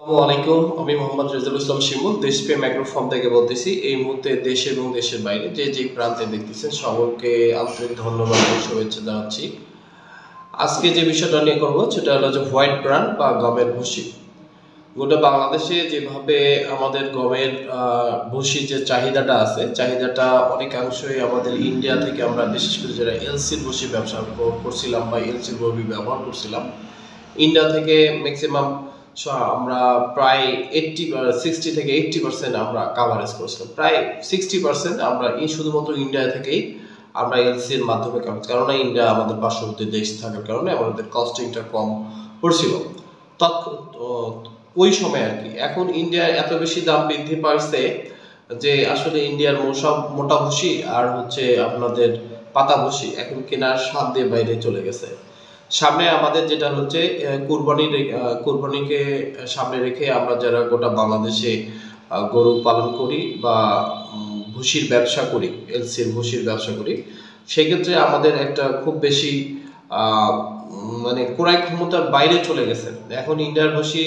আসসালামু আলাইকুম, আমি মোহাম্মদ রেজাউল ইসলাম শিমুল দেশপ্রেম অ্যাগ্রো ফার্ম থেকে বলতেছি। এই মুহূর্তে দেশ এবং দেশের বাইরে যে প্রান্তে দেখতেছেন সকলকে আন্তরিক ধন্যবাদ ও শুভেচ্ছা জানাচ্ছি। আজকে যে বিষয়টা নিয়ে করবো সেটা হলো যে হোয়াইট ব্রান্ড বা গমের ভুসি। গোটা বাংলাদেশে যেভাবে আমাদের গমের ভুসি যে চাহিদাটা আছে, চাহিদাটা অনেকাংশই আমাদের ইন্ডিয়া থেকে আমরা বিশেষ করে যারা এলসির ভুসি ব্যবসা করছিলাম বা এলসির গরু ব্যবহার করছিলাম, ইন্ডিয়া থেকে ম্যাক্সিমাম আমরা প্রায় 60 থেকে 80% আমরা কাভারেজ করছিলাম। প্রায় 60% আমরা শুধুমাত্র ইন্ডিয়া থেকেই আমরা এলসির মাধ্যমে কাভারেজ, কারণ ইন্ডিয়া আমাদের পার্শ্ববর্তী দেশ থাকার কারণে আমাদের কস্টিংটা কম পড়ছিল ওই সময় আর কি। এখন ইন্ডিয়ার এত বেশি দাম বৃদ্ধি পাইছে যে আসলে ইন্ডিয়ার মোটা ভুসি আর হচ্ছে আপনাদের পাতা ভুসি এখন কেনার সাধ্য দিয়ে বাইরে চলে গেছে। সামনে আমাদের যেটা হচ্ছে কুরবানিকে সামনে রেখে আমরা যারা গোটা বাংলাদেশে গরু পালন করি বা ভুসির ব্যবসা করি, এলসির ভুসির ব্যবসা করি, সেক্ষেত্রে আমাদের একটা খুব বেশি মানে ক্রয় ক্ষমতার বাইরে চলে গেছে। এখন ইন্ডিয়ার ভুসি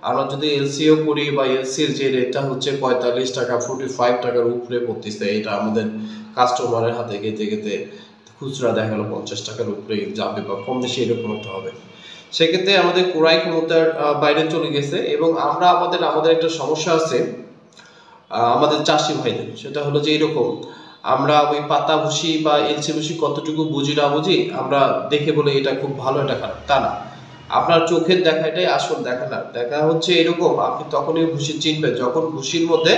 আমরা যদি এলসিও করি বা এলসির যে রেটটা হচ্ছে 45 টাকা 45 টাকার উপরে পড়তেছে, এটা আমাদের কাস্টমারের হাতে গেতে গেতে খুচরা দেখা গেল 50 টাকার উপরে যাবে বা কম বেশি এরকম একটা হবে। সেক্ষেত্রে আমাদের ক্রয় ক্ষমতার বাইরে চলে গেছে এবং আমাদের একটা সমস্যা আছে আমাদের চাষি ভাইদের। সেটা হলো যে এরকম, আমরা ওই পাতা ভুসি বা এলসি ভুসি কতটুকু বুঝি না বুঝি আমরা দেখে বলে এটা খুব ভালো এটা খারাপ, তা না। আপনার চোখের দেখা এটাই আসল দেখা না। দেখা হচ্ছে এরকম, আপনি তখনই ভুসি চিনবেন যখন ভুসির মধ্যে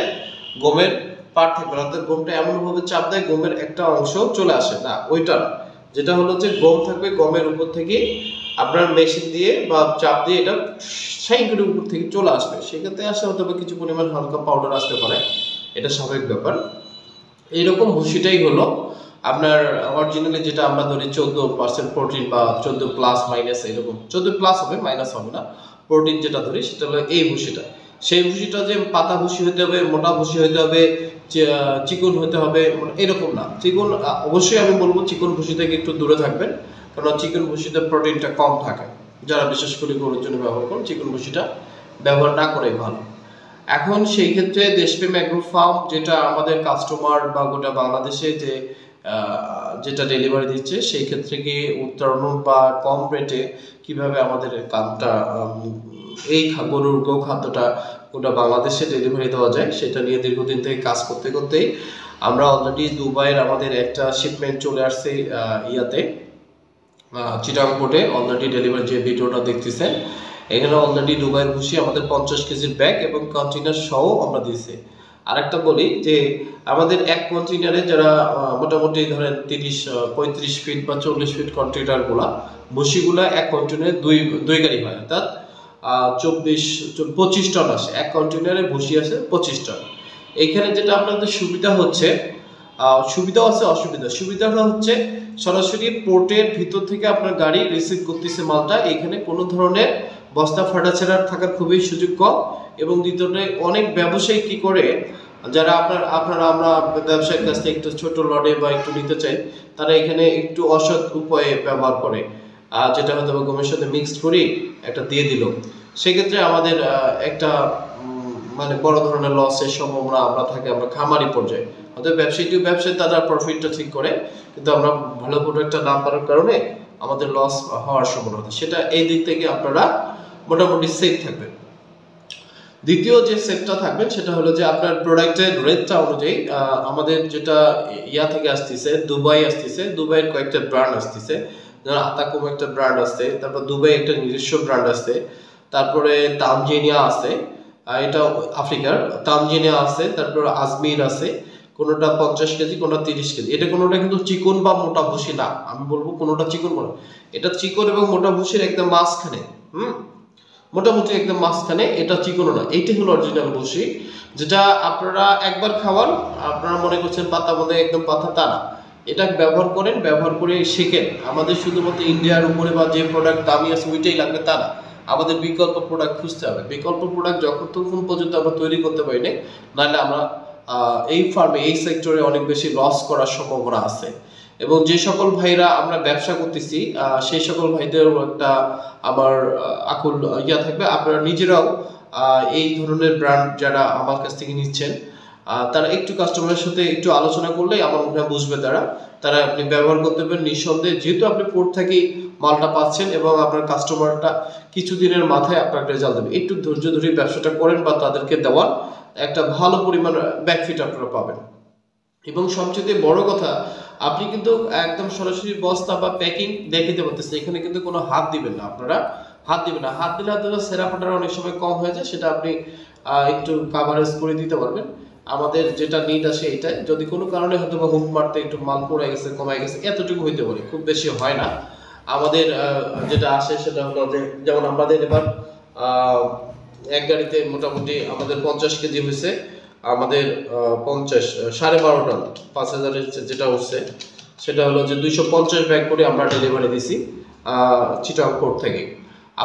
গমের পার থাকবে, অর্থাৎ গমটা এমন ভাবে চাপ দেয় গমের একটা অংশ চলে আসে না, ওইটা না। যেটা হলো যে গম থাকবে, গমের উপর থেকে আপনার মেশিন দিয়ে বা চাপ দিয়ে এটা সাইকেলের উপর থেকে চলে আসবে। সেক্ষেত্রে আসলে হয়তো কিছু পরিমাণ হালকা পাউডার আসতে পারে, এটা স্বাভাবিক ব্যাপার। এইরকম ভুসিটাই হলো আপনার অরিজিনালি যেটা আমরা ধরি 14% প্রোটিন বা 14 প্লাস মাইনাস, এরকম 14 প্লাস হবে, মাইনাস হবে না। প্রোটিন যেটা ধরি সেটা হলো এই ভুসিটা। সেই ভুসিটা যে পাতা ভুসি হতে হবে, মোটা ভুসি হতে হবে, চিকন হতে হবে এরকম না। চিকন অবশ্যই আমি বলবো চিকন ভুসি থেকে একটু দূরে থাকবেন, কারণ চিকন ভুসিতে প্রোটিনটা কম থাকে। যারা বিশেষ করে গরুর জন্য ব্যবহার করেন চিকন ভুসিটা ব্যবহার না করেই ভালো। এখন সেই ক্ষেত্রে দেশপ্রেম অ্যাগ্রো ফার্ম যেটা আমাদের কাস্টমার বা গোটা বাংলাদেশে যেটা ডেলিভারি দিচ্ছে, সেই ক্ষেত্রে কি উত্তরণ বা কম রেটে কিভাবে আমাদের কামটা এই গরুর গো খাদ্যটা গোটা বাংলাদেশে ডেলিভারি দেওয়া যায়, সেটা নিয়ে দীর্ঘদিন থেকে কাজ করতে করতেই আমরা অলরেডি দুবাইয়ের আমাদের একটা শিপমেন্ট চলে আসছে ইয়াতে চিটাগং পোর্টে। অলরেডি ডেলিভারি যে ভিডিওটা দেখতেছেন, এখানে অলরেডি দুবাইয়ের ভুসি আমাদের 50 কেজির ব্যাগ এবং কন্টেইনার সহ আমরা দিয়েছি। আরেকটা বলি যে আমাদের এক কন্টেইনারে যারা মোটামুটি ধরেন 35 ফিট বা 40 ফিট কন্টেইনারগুলা ভুসিগুলা এক কন্টেইনারে দুই গাড়ি হয়, অর্থাৎ 25 টন আসে। এক কন্টেইনারে ভুসি আসে 25 টন। এইখানে যেটা আপনাদের সুবিধা হচ্ছে, সুবিধা আছে অসুবিধা। সুবিধাটা হচ্ছে সরাসরি পোর্টের ভিতর থেকে আপনার গাড়ি রিসিভ করতেছে মালটা, এখানে কোনো ধরনের বস্তা ফাটাছেড়ার থাকার খুবই সুযোগ কম। এবং দ্বিতীয়তে অনেক ব্যবসায়ী কি করে, যারা আমরা ব্যবসায়ীর কাছ থেকে একটু ছোট লটে বা একটু নিতে চাই, তারা এখানে একটু অসৎ উপায়ে ব্যবহার করে, যেটা হয়তো গমের সাথে মিক্সড করি একটা দিয়ে দিল। সেক্ষেত্রে আমাদের একটা মানে বড় ধরনের লসের সম্ভাবনা আমরা খামারি পর্যায়ে। অর্থাৎ ব্যবসায়ী তারা প্রফিটটা ঠিক করে, কিন্তু আমরা ভালো প্রোডাক্টটা না পাওয়ার কারণে আমাদের লস হওয়ার সম্ভাবনা, সেটা এই দিক থেকে আপনারা মোটামুটি সেফ থাকবেন। দ্বিতীয় যে সেফটা থাকবেন সেটা হলো যে আপনার প্রোডাক্টের রেটটা অনুযায়ী আমাদের যেটা ইয়া থেকে আসতেছে, দুবাই আসতেছে, দুবাইয়ের কয়েকটা ব্র্যান্ড আসতেছে, যেমন আতাকুম একটা ব্র্যান্ড আসছে, তারপর দুবাই একটা নিজস্ব ব্র্যান্ড আছে, তারপরে তানজানিয়া আছে, এটা আফ্রিকার তানজানিয়া আছে, তারপর আজমির আছে। কোনোটা 50 কেজি, কোনোটা 30 কেজি। এটা কোনোটা কিন্তু চিকন বা মোটা ভুসি না, আমি বলবো কোনোটা চিকন বলে। এটা চিকন এবং মোটা ভুসির একদম মাঝখানে, মোটামুটি একদম মাঝখানে, এটা চিকনও না। এইটাই হলো অরিজিনাল ভুসি, যেটা আপনারা একবার খাওয়ান, আপনারা মনে করছেন পাতা মধ্যে একদম পাতা, তা না। এটা ব্যবহার করে শেখেন। আমাদের শুধুমাত্র ইন্ডিয়ার উপরে বা যে প্রোডাক্ট দামি আছে ওইটাই লাগবে তা না, আমাদের বিকল্প প্রোডাক্ট খুঁজতে হবে। বিকল্প প্রোডাক্ট যতক্ষণ পর্যন্ত আমরা তৈরি করতে পারি না, নাহলে আমরা এই ফার্মে এই সেক্টরে অনেক বেশি লস করার সম্ভাবনা আছে। এবং যে সকল ভাইরা আমরা ব্যবসা করতেছি সেই সকল ভাইদেরও একটা আমার আকুল ইয়া থাকবে, আপনারা নিজেরাও এই ধরনের ব্র্যান্ড যারা আমার কাছ থেকে নিচ্ছেন তারা একটু কাস্টমারের সাথে একটু আলোচনা করলেই আমার মনে হয় বুঝবে তারা আপনি ব্যবহার করতে পারেন নিঃসন্দেহে, যেহেতু আপনি পোর্ট থেকে মালটা পাচ্ছেন এবং আপনার কাস্টমারটা কিছুদিনের মাথায় আপনার রেজাল্ট দেবে। একটু ধৈর্য ধরে ব্যবসাটা করেন বা তাদেরকে দেওয়ার একটা ভালো পরিমাণ ব্যাকফিট আপনারা পাবেন। এবং সবচেয়ে বড় কথা, আপনি কিন্তু একদম সরাসরি বস্তা বা প্যাকিং দেখিতে পারতেছেন, এখানে কিন্তু কোনো হাত দিবেন না, আপনারা হাত দিবেন না। হাত দিলে হয়তো সেরা ফাটার অনেক সময় কম হয়ে যায়, সেটা আপনি একটু কাভারেজ করে দিতে পারবেন। আমাদের যেটা নিড আছে এটাই, যদি কোনো কারণে হয়তো বা হুক মারতে একটু মাল পড়ে গেছে, কমায় গেছে, এতটুকু হইতে পারে, খুব বেশি হয় না। আমাদের যেটা আসে সেটা হলো যে, যেমন আমাদের এবার এক গাড়িতে মোটামুটি আমাদের 50 কেজি হয়েছে, আমাদের 12.5 টন 5000 যেটা হচ্ছে সেটা হলো যে 250 ব্যাগ করে আমরা ডেলিভারি দিছি চিটাগং পোর্ট থেকে।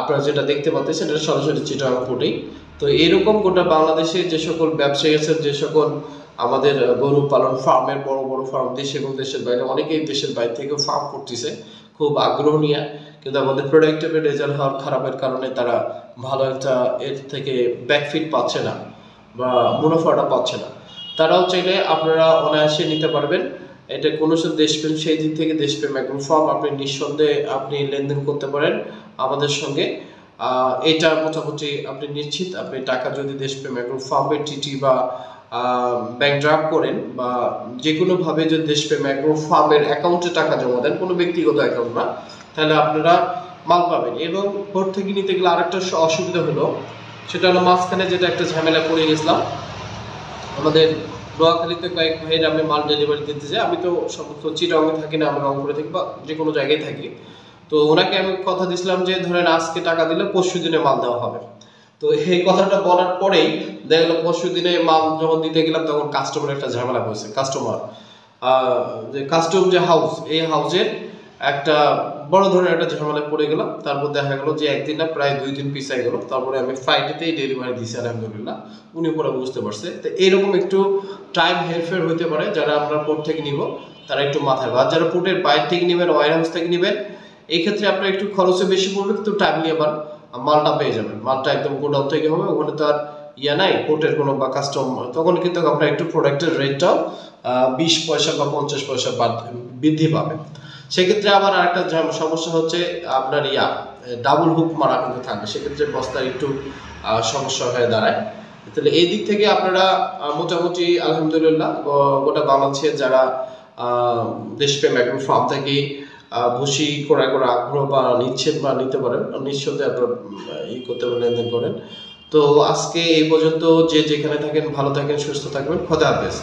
আপনারা যেটা দেখতে পাচ্ছেন সেটা সরাসরি চিটাগং পোর্টেই। তো এরকম গোটা বাংলাদেশে যে সকল ব্যবসায়ী আছেন, যে সকল আমাদের গরু পালন ফার্মের বড় বড় ফার্ম দেশ এবং দেশের বাইরে, অনেকেই দেশের বাইরে থেকেও ফার্ম করতেছে খুব আগ্রহ নিয়ে, কিন্তু আমাদের প্রোডাক্টিভের রেজাল্ট হওয়ার খারাপের কারণে তারা ভালো একটা এর থেকে ব্যাকফিট পাচ্ছে না বা মুনাফাটা পাচ্ছে না। তারাও চাইলে আপনারা অনায়াসে নিতে পারবেন। এটা কোনো দেশপ্রেম, সেই দিক থেকে দেশপ্রেম অ্যাগ্রো ফার্ম আপনি নিঃসন্দেহে আপনি লেনদেন করতে পারেন আমাদের সঙ্গে। এটা মোটামুটি আপনি নিশ্চিত, আপনি টাকা যদি দেশপ্রেম অ্যাগ্রো ফার্মের টিটি বা ব্যাংক ড্রাফট করেন বা যে কোনোভাবে যদি দেশপ্রেম অ্যাগ্রো ফার্মের অ্যাকাউন্টে টাকা জমা দেন, কোনো ব্যক্তিগত অ্যাকাউন্ট না, তাহলে আপনারা মাল পাবেন। এবং ভোর থেকে নিতে গেলে আরেকটা অসুবিধা হলো, সেটা হলো মাঝখানে যেটা একটা ঝামেলা করে গেছিলাম, আমাদের নোয়াখালীতে কয়েক ভাইয়ের আমি মাল ডেলিভারি দিতে যাই। আমি তো সমস্ত চিটাগংয়ে থাকি না, আমি রংপুরে থাকি বা যে কোনো জায়গায় থাকি। তো ওনাকে আমি কথা দিয়েছিলাম যে ধরেন আজকে টাকা দিলে পরশু দিনে মাল দেওয়া হবে। তো এই কথাটা বলার পরেই দেখা গেল পরশু দিনে মাল যখন দিতে গেলাম তখন কাস্টমার একটা ঝামেলা হয়েছে। যে কাস্টম যে হাউস, এই হাউসের একটা বড় ধরনের একটা ঝামেলায় পড়ে গেলাম। তারপর দেখা গেল যে একদিন না প্রায় 2 দিন পিছাই গেল। তারপরে আমি ফ্রাইডেতেই ডেলিভারি দিয়েছি আলহামদুলিল্লাহ, উনি পরে বুঝতে পারছে। তো এরকম একটু টাইম হেরফের হতে পারে, যারা আমরা পোর্ট থেকে নিব তারা একটু মাথায়, বা যারা পোর্টের বাইরে থেকে নেবেন, ওয়ার হাউস থেকে নেবেন, এই ক্ষেত্রে আপনার একটু খরচে বেশি পড়বে, কিন্তু টাইমলি আবার মালটা পেয়ে যাবেন। মালটা একদম গোডাউন থেকে হবে, ওখানে তো আর নাই পোর্টের কোনো বা কাস্টম, তখন কিন্তু আপনার একটু প্রোডাক্টের রেটটাও 20 পয়সা বা 50 পয়সা বৃদ্ধি পাবে। সেক্ষেত্রে আবার আরেকটা সমস্যা হচ্ছে আপনার ডাবল হুক মারা কিন্তু থাকবে, সেক্ষেত্রে বস্তার একটু সমস্যা হয়ে দাঁড়ায়। তাহলে এই দিক থেকে আপনারা মোটামুটি আলহামদুলিল্লাহ গোটা বাংলাদেশের যারা দেশপ্রেম অ্যাগ্রো ফার্ম থেকে ভুসি ক্রয় করার আগ্রহ বা নিচ্ছেন বা নিতে পারেন, নিঃসন্দেহে আপনারা করতে পারেন, লেনদেন করেন। তো আজকে এই পর্যন্ত, যে যেখানে থাকেন ভালো থাকেন, সুস্থ থাকবেন, খোদা হাফেজ।